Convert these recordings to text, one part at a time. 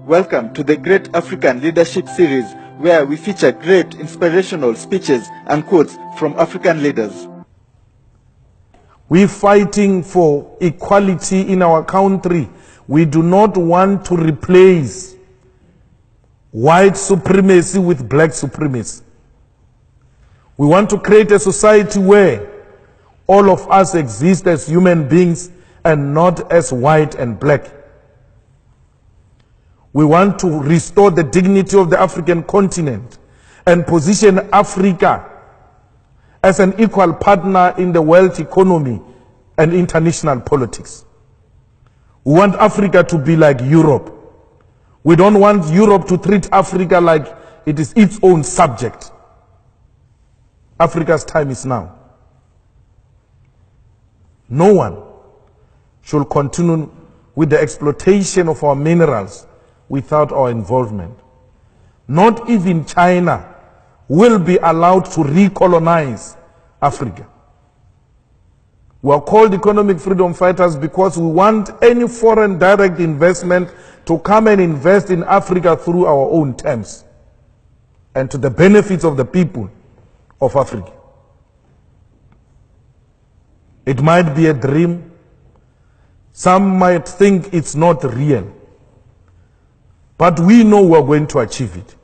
Welcome to the Great African Leadership Series, where we feature great inspirational speeches and quotes from African leaders. We're fighting for equality in our country. We do not want to replace white supremacy with black supremacy. We want to create a society where all of us exist as human beings and not as white and black. We want to restore the dignity of the African continent and position Africa as an equal partner in the world economy and international politics. We want Africa to be like Europe. We don't want Europe to treat Africa like it is its own subject. Africa's time is now. No one should continue with the exploitation of our minerals without our involvement. Not even China will be allowed to recolonize Africa. We are called economic freedom fighters because we want any foreign direct investment to come and invest in Africa through our own terms and to the benefits of the people of Africa. It might be a dream. Some might think it's not real. But we know we're going to achieve it.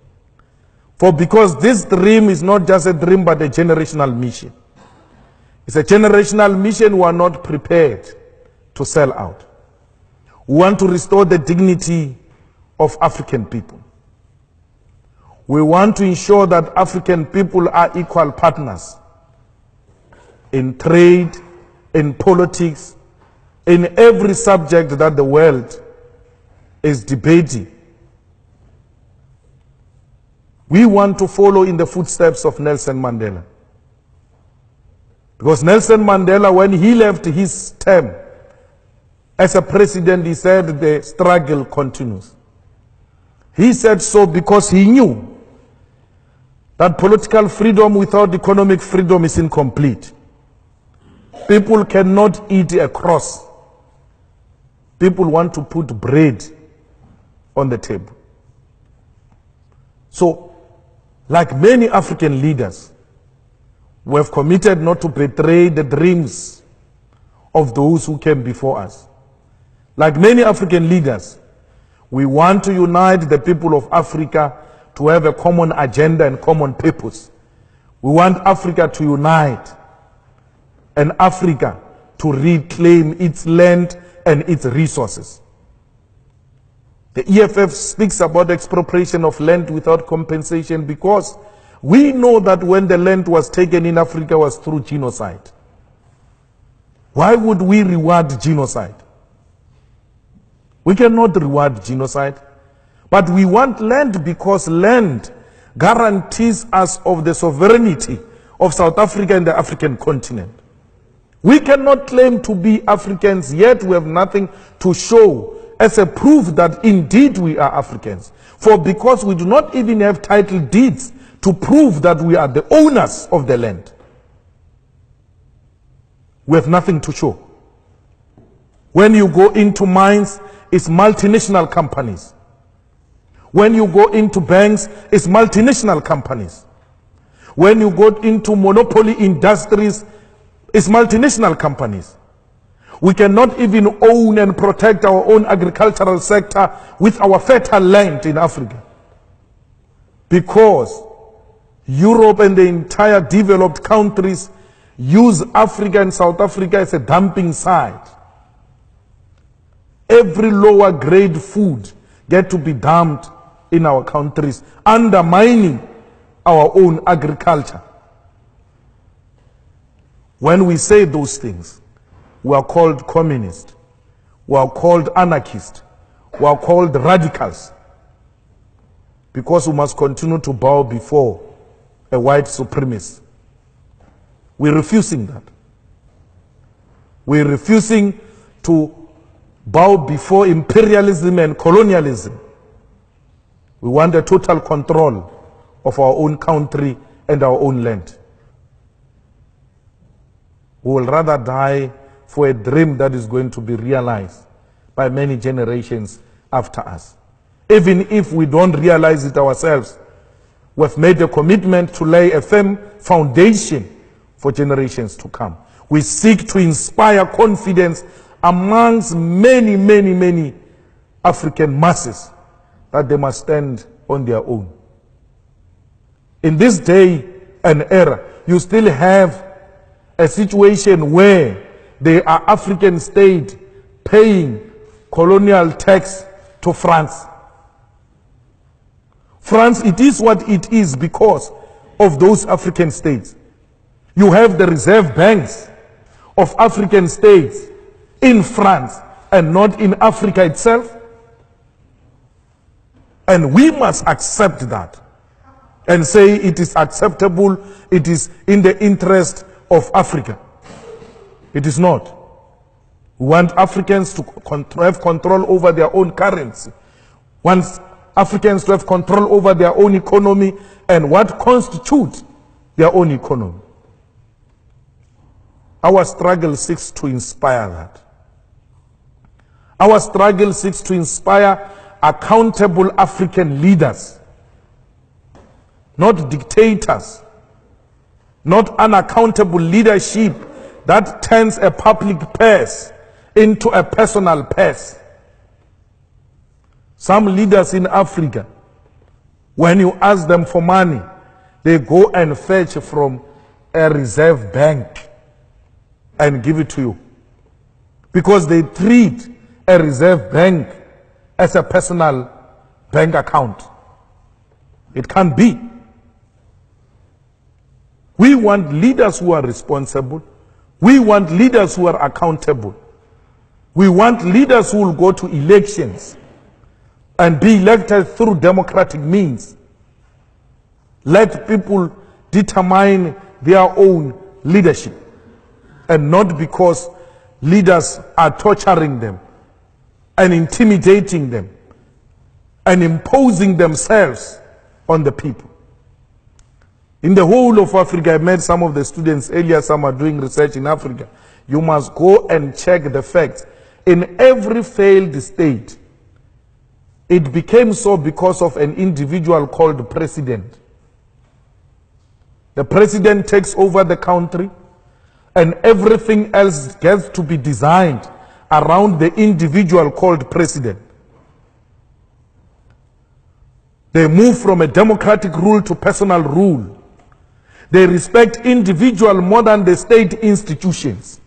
For because this dream is not just a dream but a generational mission. It's a generational mission we are not prepared to sell out. We want to restore the dignity of African people. We want to ensure that African people are equal partners in trade, in politics, in every subject that the world is debating. We want to follow in the footsteps of Nelson Mandela. Because Nelson Mandela, when he left his term as a president, he said the struggle continues. He said so because he knew that political freedom without economic freedom is incomplete. People cannot eat a cross. People want to put bread on the table. So, like many African leaders, we have committed not to betray the dreams of those who came before us. Like many African leaders, we want to unite the people of Africa to have a common agenda and common purpose. We want Africa to unite and Africa to reclaim its land and its resources. The EFF speaks about expropriation of land without compensation because we know that when the land was taken in Africa was through genocide. Why would we reward genocide? We cannot reward genocide. But we want land because land guarantees us of the sovereignty of South Africa and the African continent. We cannot claim to be Africans, yet we have nothing to show as a proof that indeed we are Africans. For because we do not even have title deeds to prove that we are the owners of the land, we have nothing to show. When you go into mines, it's multinational companies. When you go into banks, it's multinational companies. When you go into monopoly industries, it's multinational companies. We cannot even own and protect our own agricultural sector with our fertile land in Africa. Because Europe and the entire developed countries use Africa and South Africa as a dumping site. Every lower grade food get to be dumped in our countries, undermining our own agriculture. When we say those things, we are called communists, we are called anarchists, we are called radicals, because we must continue to bow before a white supremacist. We're refusing that. We're refusing to bow before imperialism and colonialism. We want a total control of our own country and our own land. We will rather die for a dream that is going to be realized by many generations after us. even if we don't realize it ourselves. We've made a commitment to lay a firm foundation for generations to come. We seek to inspire confidence amongst many, many, many African masses that they must stand on their own. In this day and era, you still have a situation where there are African states paying colonial tax to France. France, it is what it is because of those African states. You have the reserve banks of African states in France and not in Africa itself. And we must accept that and say it is acceptable, it is in the interest of Africa. It is not. We want Africans to have control over their own currency. Want Africans to have control over their own economy and what constitutes their own economy. Our struggle seeks to inspire that. Our struggle seeks to inspire accountable African leaders, not dictators, not unaccountable leadership that turns a public purse into a personal purse. Some leaders in Africa, when you ask them for money, they go and fetch from a reserve bank and give it to you. Because they treat a reserve bank as a personal bank account. It can't be. We want leaders who are responsible. We want leaders who are accountable. We want leaders who will go to elections and be elected through democratic means. Let people determine their own leadership, and not because leaders are torturing them and intimidating them and imposing themselves on the people. In the whole of Africa, I met some of the students earlier, some are doing research in Africa. You must go and check the facts. In every failed state, it became so because of an individual called president. The president takes over the country and everything else gets to be designed around the individual called president. They move from a democratic rule to personal rule. They respect individual more than the state institutions.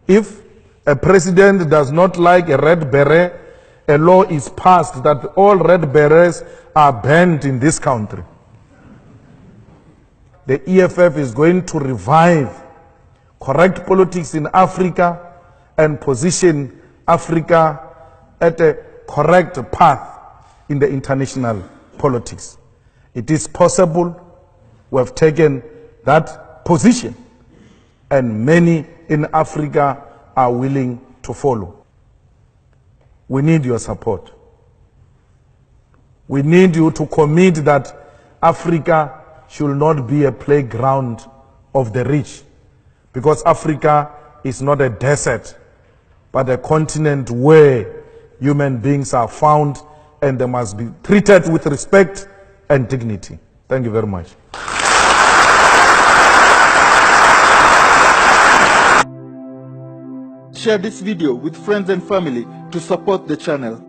If a president does not like a red beret, a law is passed that all red berets are banned in this country. The EFF is going to revive correct politics in Africa and position Africa at a correct path in the international politics. It is possible. We have taken that position, and many in Africa are willing to follow. We need your support. We need you to commit that Africa should not be a playground of the rich, because Africa is not a desert, but a continent where human beings are found and they must be treated with respect and dignity. Thank you very much. Share this video with friends and family to support the channel.